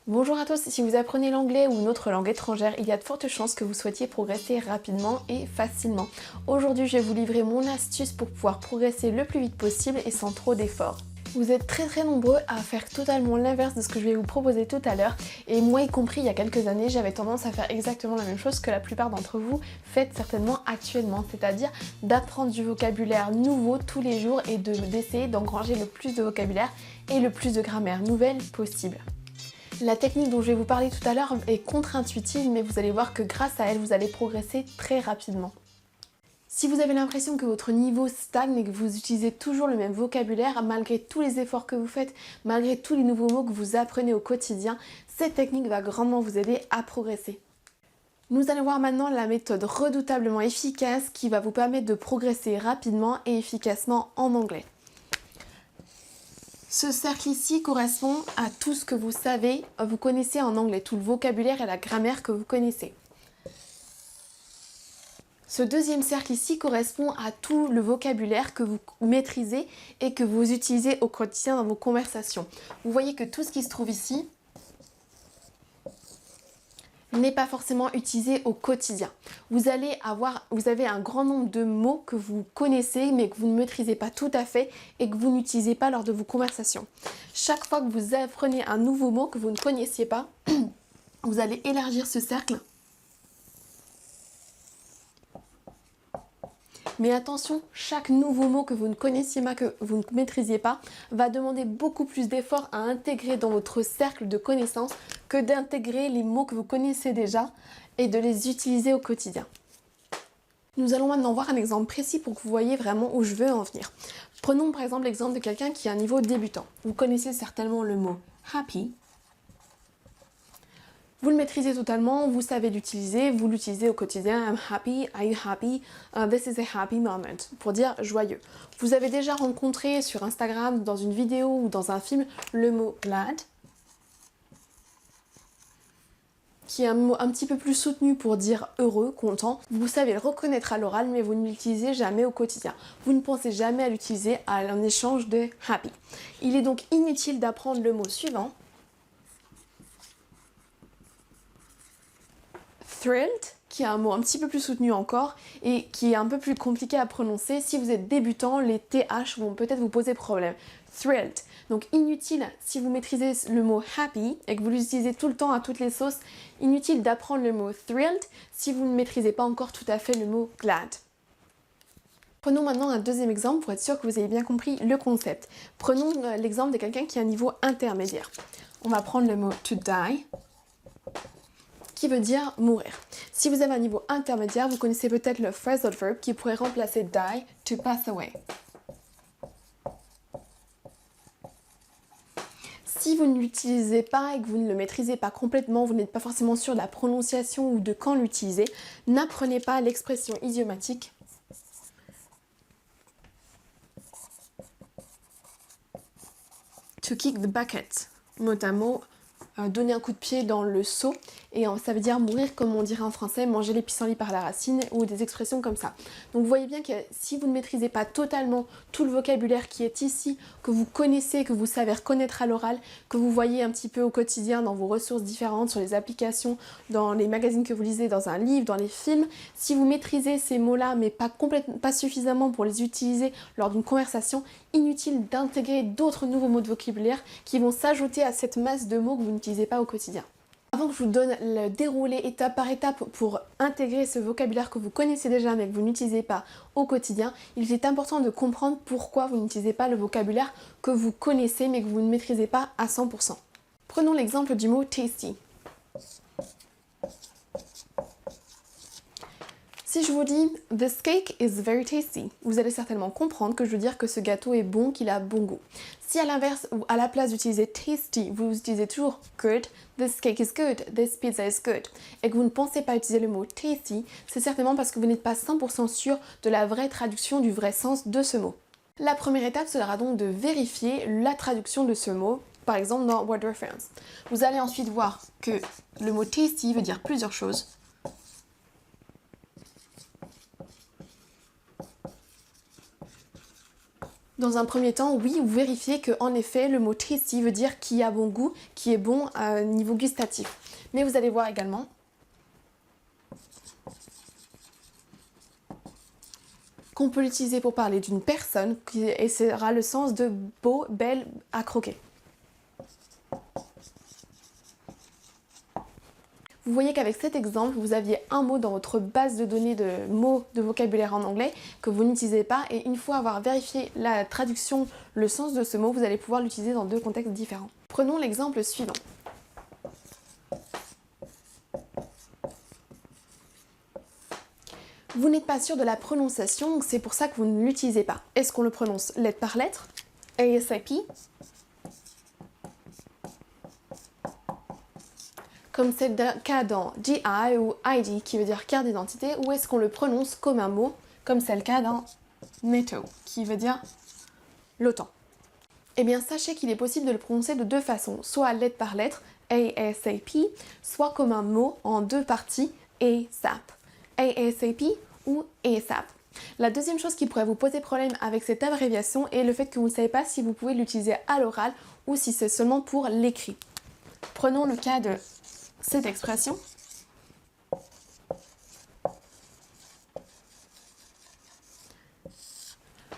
Bonjour à tous, si vous apprenez l'anglais ou une autre langue étrangère, il y a de fortes chances que vous souhaitiez progresser rapidement et facilement. Aujourd'hui, je vais vous livrer mon astuce pour pouvoir progresser le plus vite possible et sans trop d'efforts. Vous êtes très nombreux à faire totalement l'inverse de ce que je vais vous proposer tout à l'heure, et moi y compris il y a quelques années, j'avais tendance à faire exactement la même chose que la plupart d'entre vous faites certainement actuellement, c'est-à-dire d'apprendre du vocabulaire nouveau tous les jours et d'essayer d'engranger le plus de vocabulaire et le plus de grammaire nouvelle possible. La technique dont je vais vous parler tout à l'heure est contre-intuitive, mais vous allez voir que grâce à elle, vous allez progresser très rapidement. Si vous avez l'impression que votre niveau stagne et que vous utilisez toujours le même vocabulaire, malgré tous les efforts que vous faites, malgré tous les nouveaux mots que vous apprenez au quotidien, cette technique va grandement vous aider à progresser. Nous allons voir maintenant la méthode redoutablement efficace qui va vous permettre de progresser rapidement et efficacement en anglais. Ce cercle ici correspond à tout ce que vous savez, vous connaissez en anglais, tout le vocabulaire et la grammaire que vous connaissez. Ce deuxième cercle ici correspond à tout le vocabulaire que vous maîtrisez et que vous utilisez au quotidien dans vos conversations. Vous voyez que tout ce qui se trouve ici n'est pas forcément utilisé au quotidien. Vous avez un grand nombre de mots que vous connaissez mais que vous ne maîtrisez pas tout à fait et que vous n'utilisez pas lors de vos conversations. Chaque fois que vous apprenez un nouveau mot que vous ne connaissiez pas, vous allez élargir ce cercle. Mais attention, chaque nouveau mot que vous ne connaissiez pas, que vous ne maîtrisiez pas, va demander beaucoup plus d'efforts à intégrer dans votre cercle de connaissances que d'intégrer les mots que vous connaissez déjà et de les utiliser au quotidien. Nous allons maintenant voir un exemple précis pour que vous voyez vraiment où je veux en venir. Prenons par exemple l'exemple de quelqu'un qui a un niveau débutant. Vous connaissez certainement le mot happy. Vous le maîtrisez totalement, vous savez l'utiliser, vous l'utilisez au quotidien. I'm happy, are you happy? This is a happy moment, pour dire joyeux. Vous avez déjà rencontré sur Instagram, dans une vidéo ou dans un film, le mot glad, qui est un mot un petit peu plus soutenu pour dire heureux, content. Vous savez le reconnaître à l'oral, mais vous ne l'utilisez jamais au quotidien. Vous ne pensez jamais à l'utiliser à un échange de happy. Il est donc inutile d'apprendre le mot suivant, thrilled, qui est un mot un petit peu plus soutenu encore et qui est un peu plus compliqué à prononcer. Si vous êtes débutant, les TH vont peut-être vous poser problème. Thrilled. Donc inutile, si vous maîtrisez le mot happy et que vous l'utilisez tout le temps à toutes les sauces, inutile d'apprendre le mot thrilled si vous ne maîtrisez pas encore tout à fait le mot glad. Prenons maintenant un deuxième exemple pour être sûr que vous avez bien compris le concept. Prenons l'exemple de quelqu'un qui a un niveau intermédiaire. On va prendre le mot to die, qui veut dire mourir. Si vous avez un niveau intermédiaire, vous connaissez peut-être le phrasal verb qui pourrait remplacer die, to pass away. Si vous ne l'utilisez pas et que vous ne le maîtrisez pas complètement, vous n'êtes pas forcément sûr de la prononciation ou de quand l'utiliser, n'apprenez pas l'expression idiomatique to kick the bucket, mot à mot, donner un coup de pied dans le seau, et ça veut dire mourir comme on dirait en français, manger les pissenlits par la racine, ou des expressions comme ça. Donc vous voyez bien que si vous ne maîtrisez pas totalement tout le vocabulaire qui est ici, que vous connaissez, que vous savez reconnaître à l'oral, que vous voyez un petit peu au quotidien dans vos ressources différentes, sur les applications, dans les magazines que vous lisez, dans un livre, dans les films, si vous maîtrisez ces mots-là mais pas suffisamment pour les utiliser lors d'une conversation, inutile d'intégrer d'autres nouveaux mots de vocabulaire qui vont s'ajouter à cette masse de mots que vous n'utilisez pas au quotidien. Avant que je vous donne le déroulé étape par étape pour intégrer ce vocabulaire que vous connaissez déjà mais que vous n'utilisez pas au quotidien, il est important de comprendre pourquoi vous n'utilisez pas le vocabulaire que vous connaissez mais que vous ne maîtrisez pas à 100%. Prenons l'exemple du mot tasty. Si je vous dis « This cake is very tasty », vous allez certainement comprendre que je veux dire que ce gâteau est bon, qu'il a bon goût. Si à l'inverse, ou à la place d'utiliser tasty, vous utilisez toujours good, this cake is good, this pizza is good, et que vous ne pensez pas utiliser le mot tasty, c'est certainement parce que vous n'êtes pas 100% sûr de la vraie traduction, du vrai sens de ce mot. La première étape sera donc de vérifier la traduction de ce mot, par exemple dans Word Reference. Vous allez ensuite voir que le mot tasty veut dire plusieurs choses. Dans un premier temps, oui, vous vérifiez que en effet le mot tasty veut dire qui a bon goût, qui est bon à niveau gustatif. Mais vous allez voir également qu'on peut l'utiliser pour parler d'une personne et sera le sens de beau, belle, à croquer. Vous voyez qu'avec cet exemple, vous aviez un mot dans votre base de données de mots de vocabulaire en anglais que vous n'utilisez pas et une fois avoir vérifié la traduction, le sens de ce mot, vous allez pouvoir l'utiliser dans deux contextes différents. Prenons l'exemple suivant. Vous n'êtes pas sûr de la prononciation, c'est pour ça que vous ne l'utilisez pas. Est-ce qu'on le prononce lettre par lettre, ASAP, comme c'est le cas dans GI ou ID qui veut dire carte d'identité, ou est-ce qu'on le prononce comme un mot, comme c'est le cas dans NATO qui veut dire l'OTAN. Eh bien sachez qu'il est possible de le prononcer de deux façons, soit lettre par lettre, ASAP, soit comme un mot en deux parties, ASAP. ASAP ou ASAP. La deuxième chose qui pourrait vous poser problème avec cette abréviation est le fait que vous ne savez pas si vous pouvez l'utiliser à l'oral ou si c'est seulement pour l'écrit. Prenons le cas de cette expression.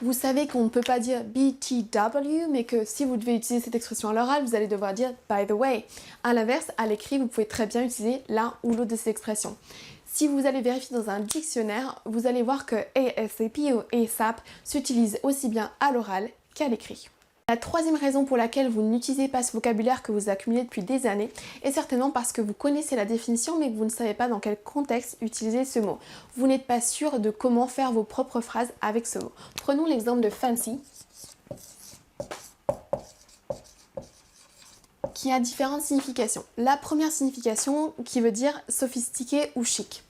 Vous savez qu'on ne peut pas dire BTW, mais que si vous devez utiliser cette expression à l'oral, vous allez devoir dire by the way. A l'inverse, à l'écrit, vous pouvez très bien utiliser l'un ou l'autre de ces expressions. Si vous allez vérifier dans un dictionnaire, vous allez voir que ASAP ou ASAP s'utilise aussi bien à l'oral qu'à l'écrit. La troisième raison pour laquelle vous n'utilisez pas ce vocabulaire que vous accumulez depuis des années est certainement parce que vous connaissez la définition mais que vous ne savez pas dans quel contexte utiliser ce mot. Vous n'êtes pas sûr de comment faire vos propres phrases avec ce mot. Prenons l'exemple de fancy, qui a différentes significations. La première signification qui veut dire sophistiqué ou chic.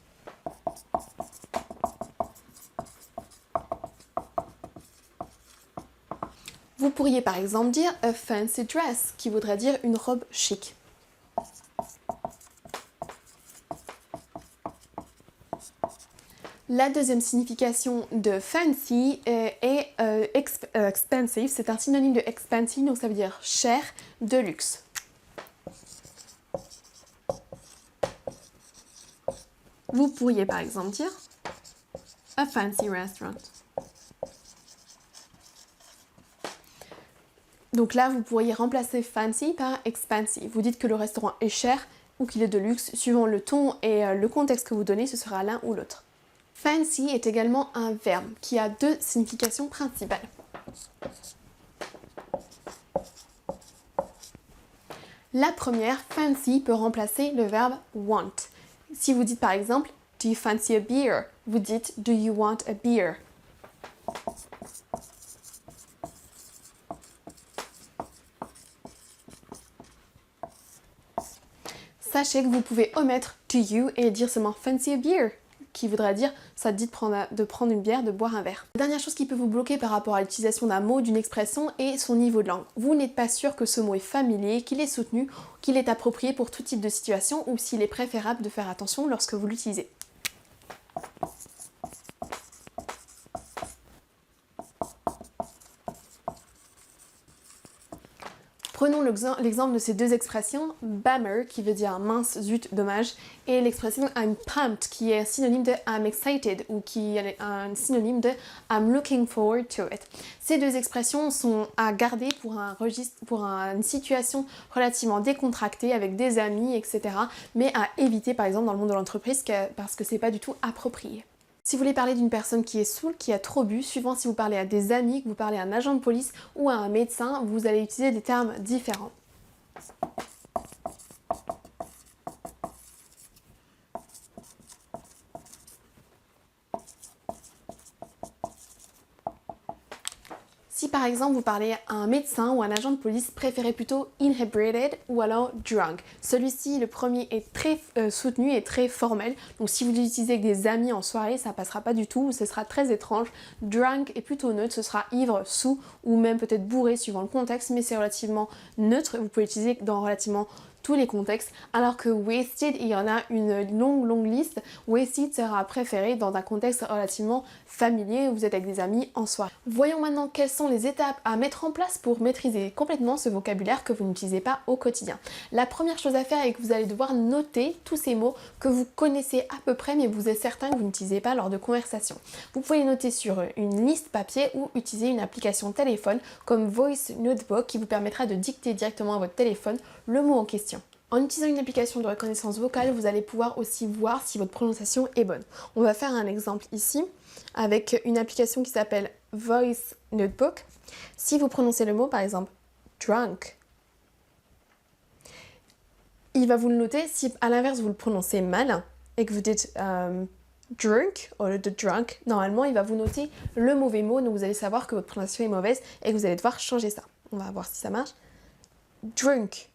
Vous pourriez par exemple dire a fancy dress, qui voudrait dire une robe chic. La deuxième signification de fancy est expensive, c'est un synonyme de expensive, donc ça veut dire cher, de luxe. Vous pourriez par exemple dire a fancy restaurant. Donc là, vous pourriez remplacer fancy par expensive. Vous dites que le restaurant est cher ou qu'il est de luxe. Suivant le ton et le contexte que vous donnez, ce sera l'un ou l'autre. Fancy est également un verbe qui a deux significations principales. La première, fancy, peut remplacer le verbe want. Si vous dites par exemple « Do you fancy a beer ?» vous dites « Do you want a beer ?» Sachez que vous pouvez omettre to you et dire seulement fancy a beer, qui voudra dire ça te dit de prendre une bière, de boire un verre. La dernière chose qui peut vous bloquer par rapport à l'utilisation d'un mot, d'une expression, est son niveau de langue. Vous n'êtes pas sûr que ce mot est familier, qu'il est soutenu, qu'il est approprié pour tout type de situation ou s'il est préférable de faire attention lorsque vous l'utilisez. Prenons l'exemple de ces deux expressions, bummer qui veut dire mince, zut, dommage, et l'expression I'm pumped qui est un synonyme de I'm excited ou qui est un synonyme de I'm looking forward to it. Ces deux expressions sont à garder pour une situation relativement décontractée avec des amis, etc. Mais à éviter par exemple dans le monde de l'entreprise parce que c'est pas du tout approprié. Si vous voulez parler d'une personne qui est saoule, qui a trop bu, suivant si vous parlez à des amis, que vous parlez à un agent de police ou à un médecin, vous allez utiliser des termes différents. Si par exemple vous parlez à un médecin ou un agent de police, préférez plutôt inebriated ou alors drunk. Celui-ci, le premier, est très soutenu et très formel. Donc si vous l'utilisez avec des amis en soirée, ça passera pas du tout, ce sera très étrange. Drunk est plutôt neutre, ce sera ivre, saoul ou même peut-être bourré suivant le contexte, mais c'est relativement neutre. Vous pouvez l'utiliser dans relativement tous les contextes, alors que wasted, il y en a une longue liste. Wasted sera préféré dans un contexte relativement familier où vous êtes avec des amis en soirée. Voyons maintenant quelles sont les étapes à mettre en place pour maîtriser complètement ce vocabulaire que vous n'utilisez pas au quotidien. La première chose à faire est que vous allez devoir noter tous ces mots que vous connaissez à peu près mais vous êtes certain que vous n'utilisez pas lors de conversations. Vous pouvez les noter sur une liste papier ou utiliser une application téléphone comme Voice Notebook qui vous permettra de dicter directement à votre téléphone le mot en question. En utilisant une application de reconnaissance vocale, vous allez pouvoir aussi voir si votre prononciation est bonne. On va faire un exemple ici avec une application qui s'appelle Voice Notebook. Si vous prononcez le mot par exemple drunk, il va vous le noter. Si à l'inverse vous le prononcez mal et que vous dites drunk au lieu de drunk, normalement il va vous noter le mauvais mot, donc vous allez savoir que votre prononciation est mauvaise et que vous allez devoir changer ça. On va voir si ça marche. Drunk.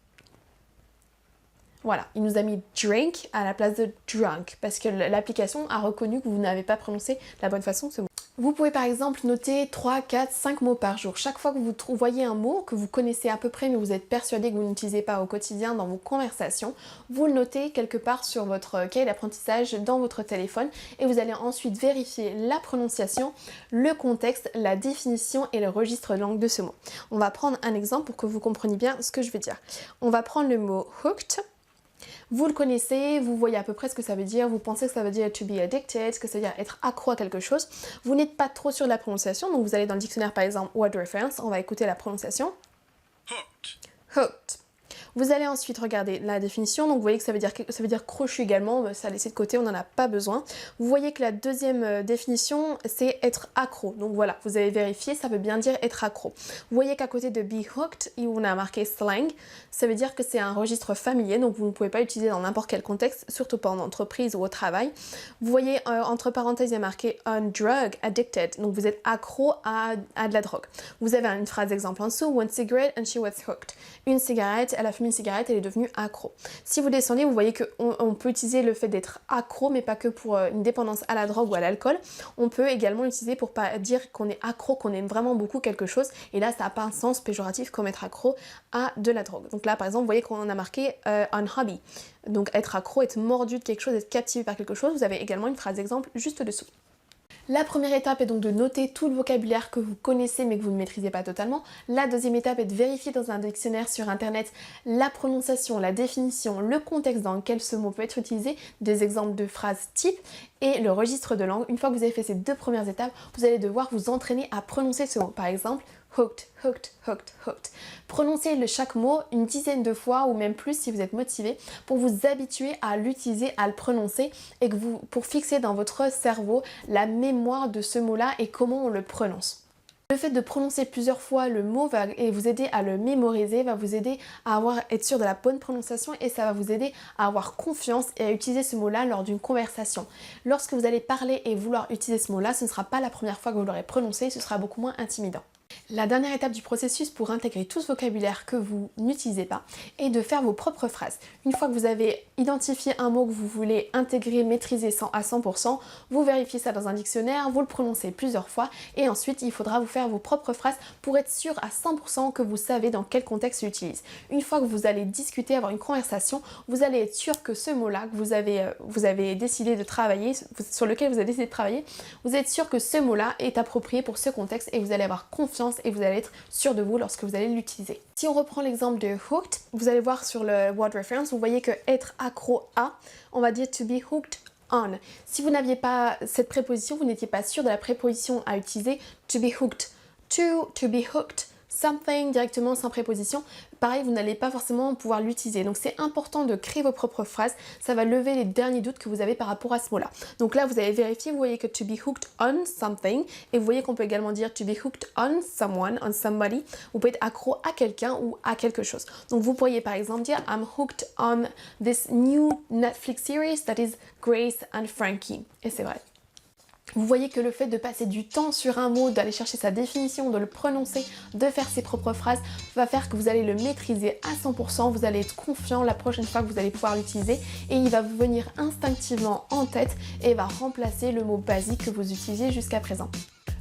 Voilà, il nous a mis drink à la place de drunk parce que l'application a reconnu que vous n'avez pas prononcé de la bonne façon ce mot. Vous pouvez par exemple noter 3, 4, 5 mots par jour. Chaque fois que vous voyez un mot que vous connaissez à peu près mais vous êtes persuadé que vous n'utilisez pas au quotidien dans vos conversations, vous le notez quelque part sur votre cahier d'apprentissage dans votre téléphone et vous allez ensuite vérifier la prononciation, le contexte, la définition et le registre de langue de ce mot. On va prendre un exemple pour que vous compreniez bien ce que je veux dire. On va prendre le mot hooked. Vous le connaissez, vous voyez à peu près ce que ça veut dire, vous pensez que ça veut dire to be addicted, ce que ça veut dire être accro à quelque chose. Vous n'êtes pas trop sûr de la prononciation, donc vous allez dans le dictionnaire par exemple Word Reference, on va écouter la prononciation. Hooked. Hooked. Vous allez ensuite regarder la définition, donc vous voyez que ça veut dire crochu également, ça laissé de côté, on n'en a pas besoin. Vous voyez que la deuxième définition c'est être accro, donc voilà, vous avez vérifié, ça veut bien dire être accro. Vous voyez qu'à côté de be hooked, on a marqué slang, ça veut dire que c'est un registre familier, donc vous ne pouvez pas l'utiliser dans n'importe quel contexte, surtout pas en entreprise ou au travail. Vous voyez entre parenthèses il y a marqué on drug addicted, donc vous êtes accro à de la drogue. Vous avez une phrase d'exemple en dessous, one cigarette and she was hooked. Une cigarette, elle a fumé une cigarette, elle est devenue accro. Si vous descendez, vous voyez qu'on peut utiliser le fait d'être accro, mais pas que pour une dépendance à la drogue ou à l'alcool. On peut également l'utiliser pour pas dire qu'on est accro, qu'on aime vraiment beaucoup quelque chose. Et là, ça n'a pas un sens péjoratif comme être accro à de la drogue. Donc là, par exemple, vous voyez qu'on a marqué on hobby. Donc être accro, être mordu de quelque chose, être captivé par quelque chose. Vous avez également une phrase d'exemple juste dessous. La première étape est donc de noter tout le vocabulaire que vous connaissez mais que vous ne maîtrisez pas totalement. La deuxième étape est de vérifier dans un dictionnaire sur internet la prononciation, la définition, le contexte dans lequel ce mot peut être utilisé, des exemples de phrases types et le registre de langue. Une fois que vous avez fait ces deux premières étapes, vous allez devoir vous entraîner à prononcer ce mot. Par exemple, hooked, hooked, hooked, hooked. Prononcez chaque mot une dizaine de fois ou même plus si vous êtes motivé pour vous habituer à l'utiliser, à le prononcer et pour fixer dans votre cerveau la mémoire de ce mot-là et comment on le prononce. Le fait de prononcer plusieurs fois le mot va vous aider à le mémoriser, va vous aider à être sûr de la bonne prononciation et ça va vous aider à avoir confiance et à utiliser ce mot-là lors d'une conversation. Lorsque vous allez parler et vouloir utiliser ce mot-là, ce ne sera pas la première fois que vous l'aurez prononcé, ce sera beaucoup moins intimidant. La dernière étape du processus pour intégrer tout ce vocabulaire que vous n'utilisez pas est de faire vos propres phrases. Une fois que vous avez identifié un mot que vous voulez intégrer, maîtriser à 100%, vous vérifiez ça dans un dictionnaire, vous le prononcez plusieurs fois et ensuite il faudra vous faire vos propres phrases pour être sûr à 100% que vous savez dans quel contexte l'utiliser. Une fois que vous allez discuter, avoir une conversation, vous allez être sûr que ce mot-là que vous avez décidé de travailler, sur lequel vous avez décidé de travailler, vous êtes sûr que ce mot-là est approprié pour ce contexte et vous allez avoir confiance et vous allez être sûr de vous lorsque vous allez l'utiliser. Si on reprend l'exemple de hooked, vous allez voir sur le Word Reference, vous voyez que être accro à, on va dire to be hooked on. Si vous n'aviez pas cette préposition, vous n'étiez pas sûr de la préposition à utiliser, to be hooked to be hooked something directement sans préposition, pareil vous n'allez pas forcément pouvoir l'utiliser. Donc c'est important de créer vos propres phrases, ça va lever les derniers doutes que vous avez par rapport à ce mot là. Donc là vous allez vérifier, vous voyez que to be hooked on something et vous voyez qu'on peut également dire to be hooked on someone, on somebody. Vous pouvez être accro à quelqu'un ou à quelque chose. Donc vous pourriez par exemple dire I'm hooked on this new Netflix series that is Grace and Frankie. Et c'est vrai. Vous voyez que le fait de passer du temps sur un mot, d'aller chercher sa définition, de le prononcer, de faire ses propres phrases, va faire que vous allez le maîtriser à 100%, vous allez être confiant la prochaine fois que vous allez pouvoir l'utiliser et il va vous venir instinctivement en tête et va remplacer le mot basique que vous utilisiez jusqu'à présent.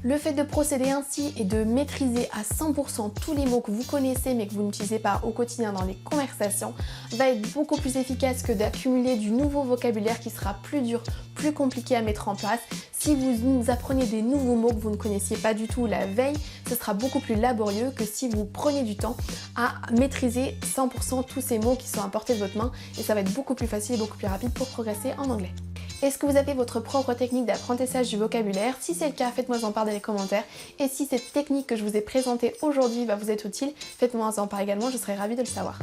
Le fait de procéder ainsi et de maîtriser à 100% tous les mots que vous connaissez mais que vous n'utilisez pas au quotidien dans les conversations va être beaucoup plus efficace que d'accumuler du nouveau vocabulaire qui sera plus dur, plus compliqué à mettre en place. Si vous apprenez des nouveaux mots que vous ne connaissiez pas du tout la veille, ce sera beaucoup plus laborieux que si vous prenez du temps à maîtriser 100% tous ces mots qui sont à portée de votre main, et ça va être beaucoup plus facile et beaucoup plus rapide pour progresser en anglais. Est-ce que vous avez votre propre technique d'apprentissage du vocabulaire? Si c'est le cas, faites-moi en part dans les commentaires. Et si cette technique que je vous ai présentée aujourd'hui va vous être utile, faites-moi en part également, je serai ravie de le savoir.